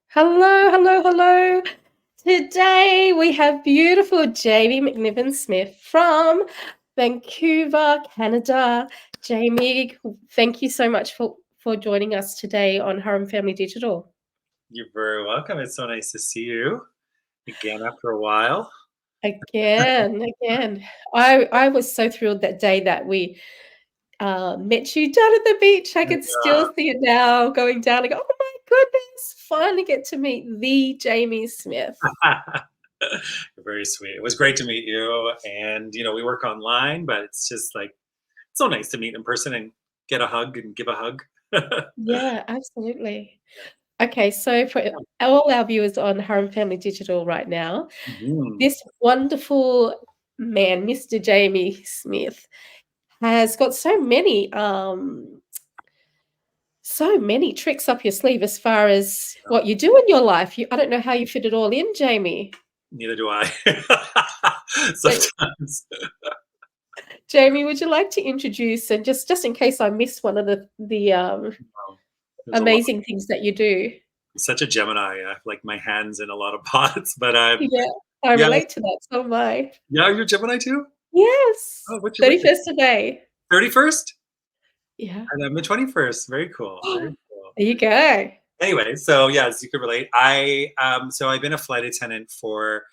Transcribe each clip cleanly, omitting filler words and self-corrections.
Hello, hello, hello. Today we have beautiful Jamie McNiven Smith from Vancouver, Canada. Jamie, thank you so much for joining us today on Harum Family Digital. You're very welcome. It's so nice to see you again after a while. Again. I was so thrilled that day that we met you down at the beach. I can Yeah. still see it now going down and go, oh my goodness, finally get to meet the Jamie Smith. You're very sweet. It was great to meet you. And, we work online, but it's just like, it's so nice to meet in person and get a hug and give a hug. Yeah, absolutely. Okay, so for all our viewers on Harum Family Digital right now, Mhm. this wonderful man, Mr. Jamie Smith, has got so many tricks up your sleeve as far as what you do in your life. I don't know how you fit it all in, Jamie. Neither do I. So, Sometimes. Jamie, would you like to introduce, and just in case I missed one of the There's a lot. amazing things that you do? I'm such a Gemini. I have like my hands in a lot of pots, but Yeah, I yeah, relate to that. So am I. yeah, you're Gemini too? Yes, Oh, what's your birthday? 31st of May. 31st? Yeah. And I'm the 21st. Very cool. Very cool. There you go. Anyway, so yeah, as you could relate, I've been a flight attendant for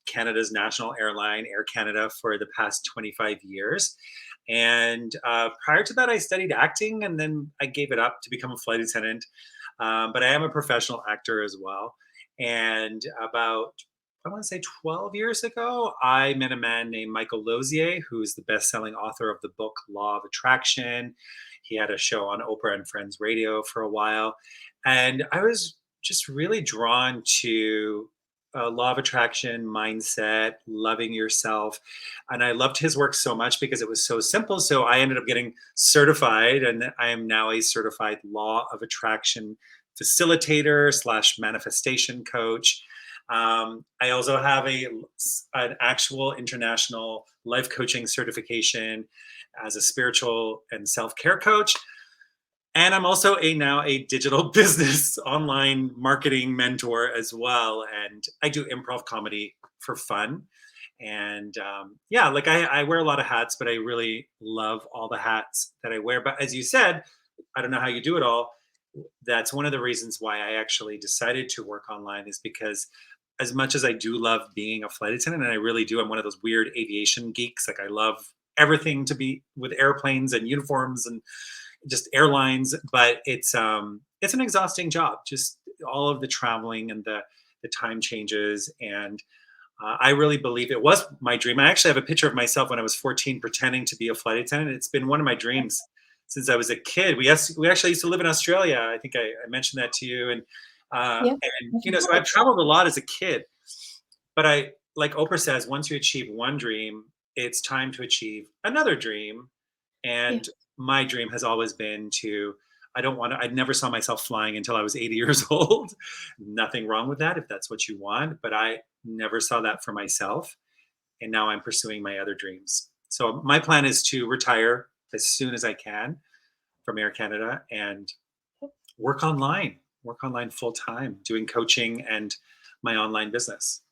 Canada's national airline, Air Canada, for the past 25 years. And prior to that, I studied acting, and then I gave it up to become a flight attendant. But I am a professional actor as well. And about, I want to say 12 years ago, I met a man named Michael Lozier, who is the best-selling author of the book Law of Attraction. He had a show on Oprah and Friends Radio for a while, and I was just really drawn to law of attraction, mindset, loving yourself. And I loved his work so much because it was so simple. So I ended up getting certified, and I am now a certified law of attraction facilitator slash manifestation coach. I also have an actual international life coaching certification as a spiritual and self-care coach. And I'm also now a digital business online marketing mentor as well. And I do improv comedy for fun. And yeah, like I wear a lot of hats, but I really love all the hats that I wear. But as you said, I don't know how you do it all. That's one of the reasons why I actually decided to work online, is because as much as I do love being a flight attendant, and I really do, I'm one of those weird aviation geeks. Like I love everything to be with airplanes and uniforms and just airlines, but it's an exhausting job. Just all of the traveling and the time changes, and I really believe it was my dream. I actually have a picture of myself when I was 14 pretending to be a flight attendant. It's been one of my dreams since I was a kid. We actually used to live in Australia. I think I mentioned that to you, Yeah. and so I've traveled a lot as a kid. But like Oprah says, once you achieve one dream, it's time to achieve another dream. Yeah. And my dream has always been to, I never saw myself flying until I was 80 years old. Nothing wrong with that if that's what you want, but I never saw that for myself. And now I'm pursuing my other dreams. So my plan is to retire as soon as I can from Air Canada and work online full time, doing coaching and my online business.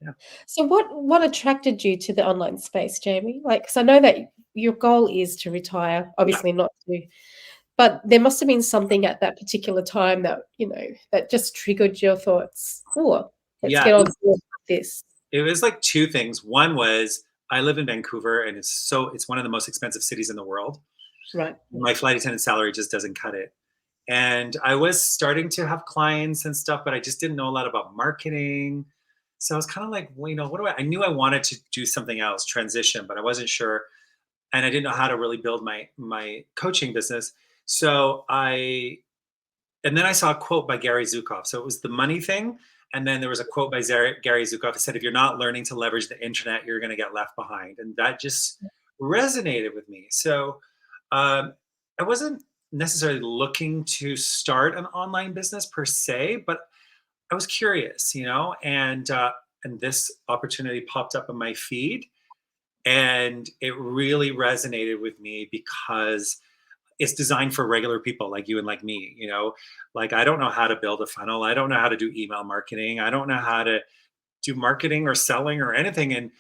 Yeah. So what attracted you to the online space, Jamie? Like, 'cause I know that your goal is to retire, Yeah. obviously not to, but there must have been something at that particular time that, that just triggered your thoughts. Oh, let's Yeah. get on board with this. It was like two things. One was I live in Vancouver, and it's one of the most expensive cities in the world. Right. My flight attendant salary just doesn't cut it. And I was starting to have clients and stuff, but I just didn't know a lot about marketing. So I was kind of like, well, what do I knew I wanted to do something else, transition, but I wasn't sure. And I didn't know how to really build my coaching business. So and then I saw a quote by Gary Zukav. So it was the money thing. And then there was a quote by Gary Zukav that said, if you're not learning to leverage the internet, you're going to get left behind. And that just resonated with me. So I wasn't necessarily looking to start an online business per se, but I was curious, and this opportunity popped up in my feed, and it really resonated with me because it's designed for regular people like you and like me, like I don't know how to build a funnel. I don't know how to do email marketing. I don't know how to do marketing or selling or anything. And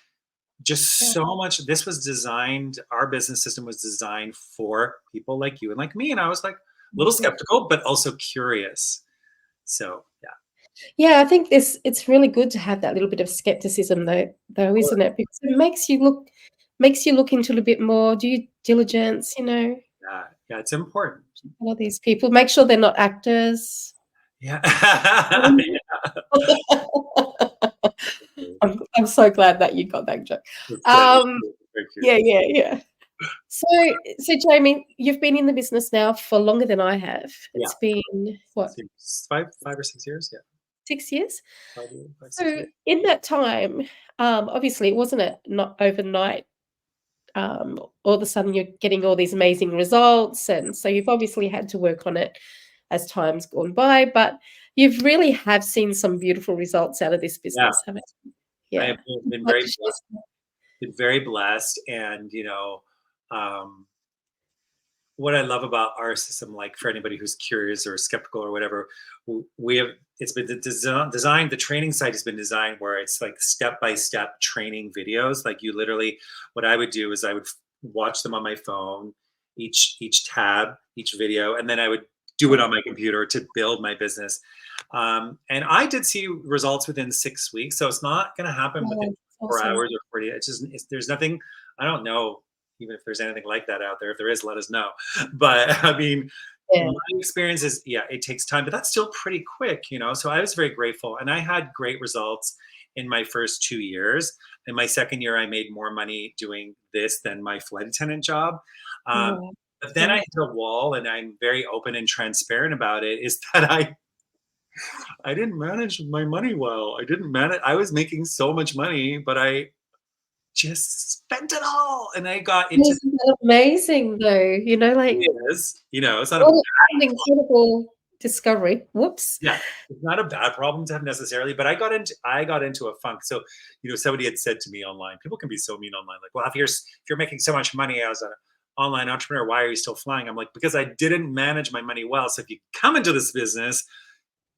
just Yeah. so much, this was designed, our business system was designed for people like you and like me. And I was like a little Mhm. skeptical, but also curious. So yeah. Yeah, I think it's really good to have that little bit of skepticism though, isn't it? Because it makes you look into a little bit more due diligence, Yeah, yeah, it's important. all these people. Make sure they're not actors. Yeah. I'm so glad that you got that joke. It's good. Um, It's very cute. yeah, yeah, yeah. So so Jamie, you've been in the business now for longer than I have. Yeah. It's been, what, Seems five or 6 years. Yeah. 6 years? 5 years, 5, 6 years. So in that time, obviously it wasn't a not overnight, all of a sudden you're getting all these amazing results, and so you've obviously had to work on it as time's gone by, but you've really have seen some beautiful results out of this Yeah. business, haven't you? I Yeah. have Would you been like very to share blessed. some? Been very blessed, and um, what I love about our system, like for anybody who's curious or skeptical or whatever, we have, it's been designed. The training site has been designed where it's like step by step training videos. Like you literally, what I would do is I would watch them on my phone, each tab, each video, and then I would do it on my computer to build my business. And I did see results within 6 weeks, so it's not going to happen within Oh, that's 4 awesome. hours or 40. There's nothing. I don't know even if there's anything like that out there. If there is, let us know. But I mean, Yeah. my experience is, yeah, it takes time, but that's still pretty quick. So I was very grateful, and I had great results in my first 2 years. In my second year, I made more money doing this than my flight attendant job. Um, Oh, but then I great. hit a wall, and I'm very open and transparent about it. Is that I didn't manage my money well. I didn't manage. I was making so much money, but I just spent it all, and I got into Isn't that amazing though? Like, it's not a what an incredible discovery. Whoops. yeah, it's not a bad problem to have necessarily, but I got into a funk. So, somebody had said to me online, people can be so mean online, like, well, if you're making so much money as an online entrepreneur, why are you still flying? I'm like, because I didn't manage my money well. So if you come into this business,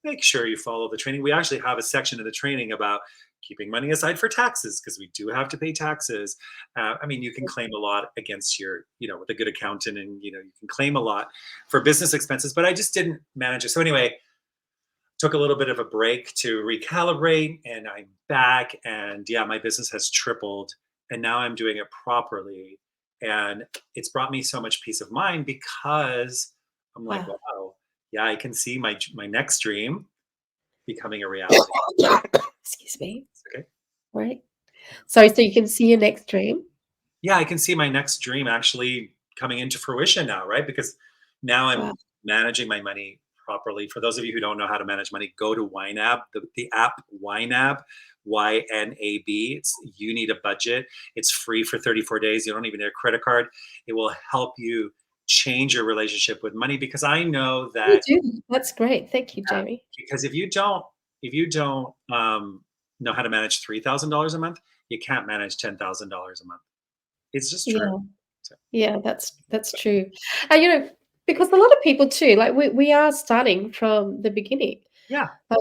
make sure you follow the training. We actually have a section of the training about keeping money aside for taxes, because we do have to pay taxes. I mean, you can claim a lot against with a good accountant, and you can claim a lot for business expenses. But I just didn't manage it. So anyway, took a little bit of a break to recalibrate, and I'm back. And yeah, my business has tripled, and now I'm doing it properly. And it's brought me so much peace of mind, because I'm like, Wow. wow, yeah, I can see my next dream becoming a reality. Excuse me. Okay. Right. Sorry, so you can see your next dream? Yeah, I can see my next dream actually coming into fruition now, right? Because now Wow. I'm managing my money properly. For those of you who don't know how to manage money, go to YNAB, the app YNAB, YNAB. You need a budget. It's free for 34 days. You don't even need a credit card. It will help you change your relationship with money, because I know You that, do. That's great. Thank you, Jamie. because if you don't know how to manage $3,000 a month, you can't manage $10,000 a month. It's just true. Yeah. So, Yeah, that's true. And, because a lot of people too, like we are starting from the beginning. yeah, Like,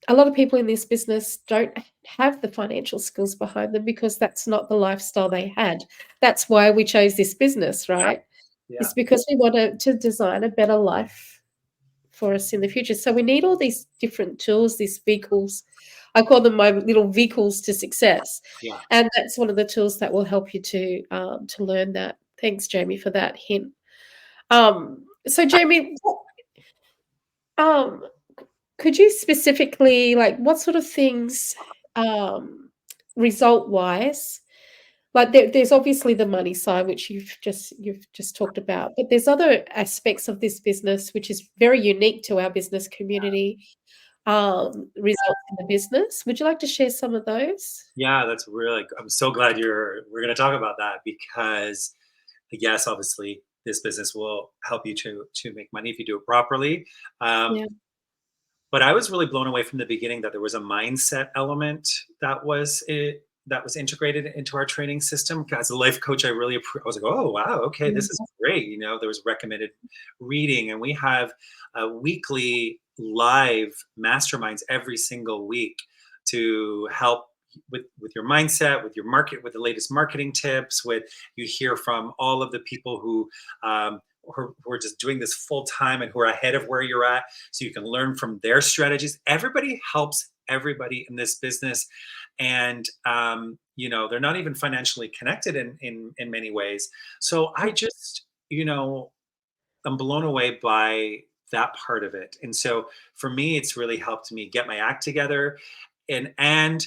a lot of people in this business don't have the financial skills behind them because that's not the lifestyle they had. That's why we chose this business, yeah, right? yeah, It's because we wanted to design a better life for us in the future. So we need all these different tools, these vehicles. I call them my little vehicles to success, yeah. and that's one of the tools that will help you to learn that. Thanks, Jamie, for that hint. So, Jamie, um, could you specifically, like, what sort of things, um, result-wise, like, there's obviously the money side, which you've just talked about, but there's other aspects of this business which is very unique to our business community, results in the business. Would you like to share some of those? Yeah, that's really, I'm so glad we're going to talk about that, because yes, obviously this business will help you to make money if you do it properly. Um, Yeah. but I was really blown away from the beginning that there was a mindset element that was it that was integrated into our training system. As a life coach, I was like, oh wow, okay, this is great. There was recommended reading, and we have weekly live masterminds every single week to help with your mindset, with your market, with the latest marketing tips. With you hear from all of the people who are just doing this full time and who are ahead of where you're at, so you can learn from their strategies. Everybody helps everybody in this business, and they're not even financially connected in many ways. So I just I'm blown away by that part of it. And so for me, it's really helped me get my act together. And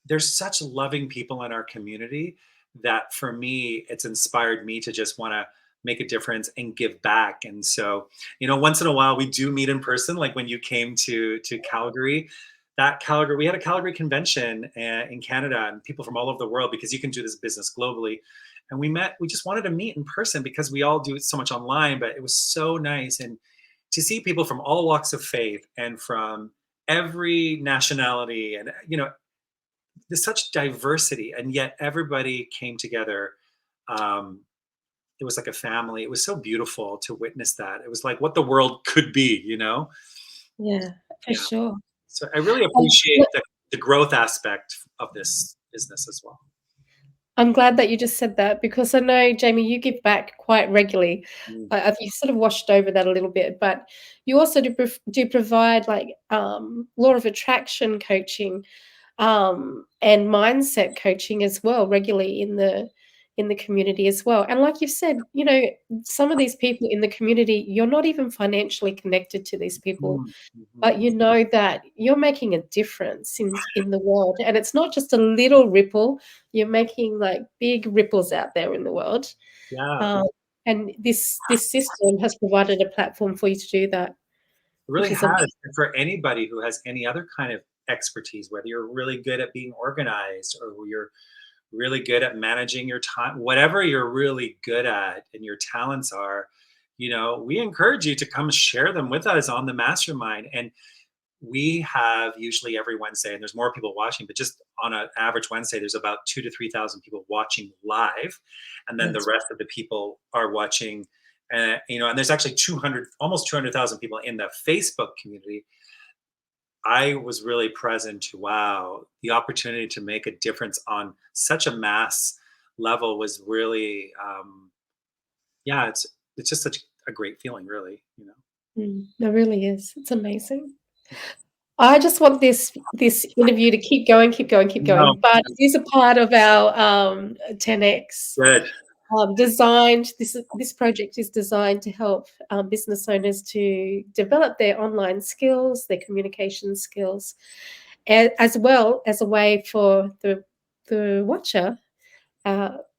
there's such loving people in our community that for me, it's inspired me to just want to make a difference and give back. And so, once in a while we do meet in person, like when you came to Calgary. We had a Calgary convention in Canada, and people from all over the world, because you can do this business globally. And we just wanted to meet in person because we all do it so much online, but it was so nice. And to see people from all walks of faith and from every nationality, and there's such diversity, and yet everybody came together. It was like a family. It was so beautiful to witness that. It was like what the world could be. Yeah, for Yeah. sure. So I really appreciate the growth aspect of this business as well. I'm glad that you just said that, because I know, Jamie, you give back quite regularly. Mm. You sort of washed over that a little bit, but you also do provide like law of attraction coaching and mindset coaching as well regularly in the community as well. And like you've said, some of these people in the community, you're not even financially connected to these people, Mhm. but you know that you're making a difference in the world, and it's not just a little ripple. You're making like big ripples out there in the world. Yeah, um, and this system has provided a platform for you to do that, it which really is has. amazing. And for anybody who has any other kind of expertise, whether you're really good at being organized or you're really good at managing your time, whatever you're really good at and your talents are, we encourage you to come share them with us on the mastermind. And we have usually every Wednesday, and there's more people watching, but just on an average Wednesday, there's about 2,000 to 3,000 people watching live, and then the That's rest of the people are watching. And there's actually almost 200,000 people in the Facebook community. I was really present to, wow, the opportunity to make a difference on such a mass level was really, yeah, it's just such a great feeling, really. It really is. It's amazing. I just want this interview to keep going, keep going, keep No, going, but it is a part of our 10X good. designed. This project is designed to help business owners to develop their online skills, their communication skills, as well as a way for the watcher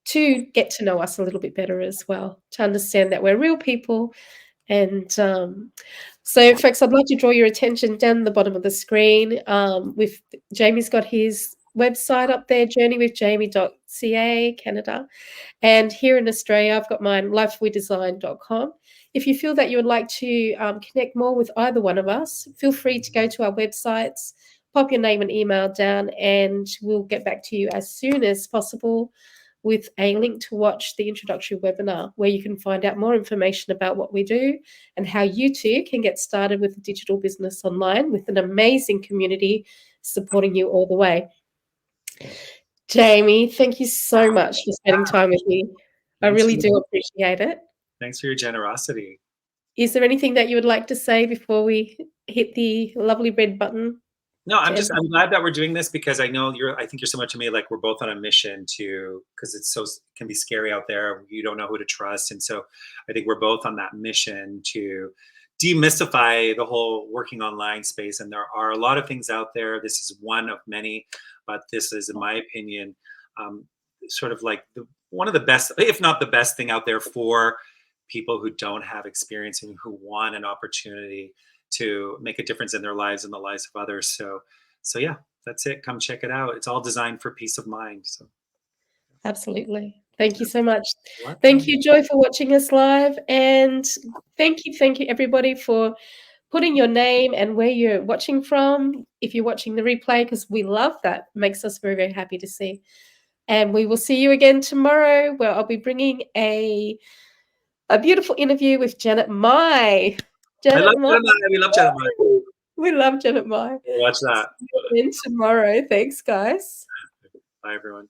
to get to know us a little bit better as well, to understand that we're real people. And so, folks, I'd like to draw your attention down the bottom of the screen. With Jamie's got his website up there, journeywithjamie.ca, Canada. And here in Australia, I've got mine, lifewedesign.com. If you feel that you would like to connect more with either one of us, feel free to go to our websites, pop your name and email down, and we'll get back to you as soon as possible with a link to watch the introductory webinar, where you can find out more information about what we do and how you too can get started with a digital business online with an amazing community supporting you all the way. Jamie, thank you so much for spending time with me. I Thanks really for, do appreciate it. thanks for your generosity. Is there anything that you would like to say before we hit the lovely red button No, to end? I'm glad that we're doing this, because I know I think you're similar to me. Like, we're both on a mission because it can be scary out there. You don't know who to trust. And so I think we're both on that mission to demystify the whole working online space. And there are a lot of things out there. This is one of many, but this is, in my opinion, um, sort of like one of the best, if not the best thing out there for people who don't have experience and who want an opportunity to make a difference in their lives and the lives of others. So yeah, that's it. Come check it out. It's all designed for peace of mind. So Absolutely. Thank you so much. Thank welcome. you, Joy, for watching us live. And thank you, everybody, for putting your name and where you're watching from, if you're watching the replay, because we love that. It makes us very, very happy to see. And we will see you again tomorrow, where I'll be bringing a beautiful interview with Janet Mai. I Janet love Mai. Janet Mai. We love Janet Mai. We love Janet Mai. We'll watch that. See you again tomorrow. Thanks, guys. Bye, everyone.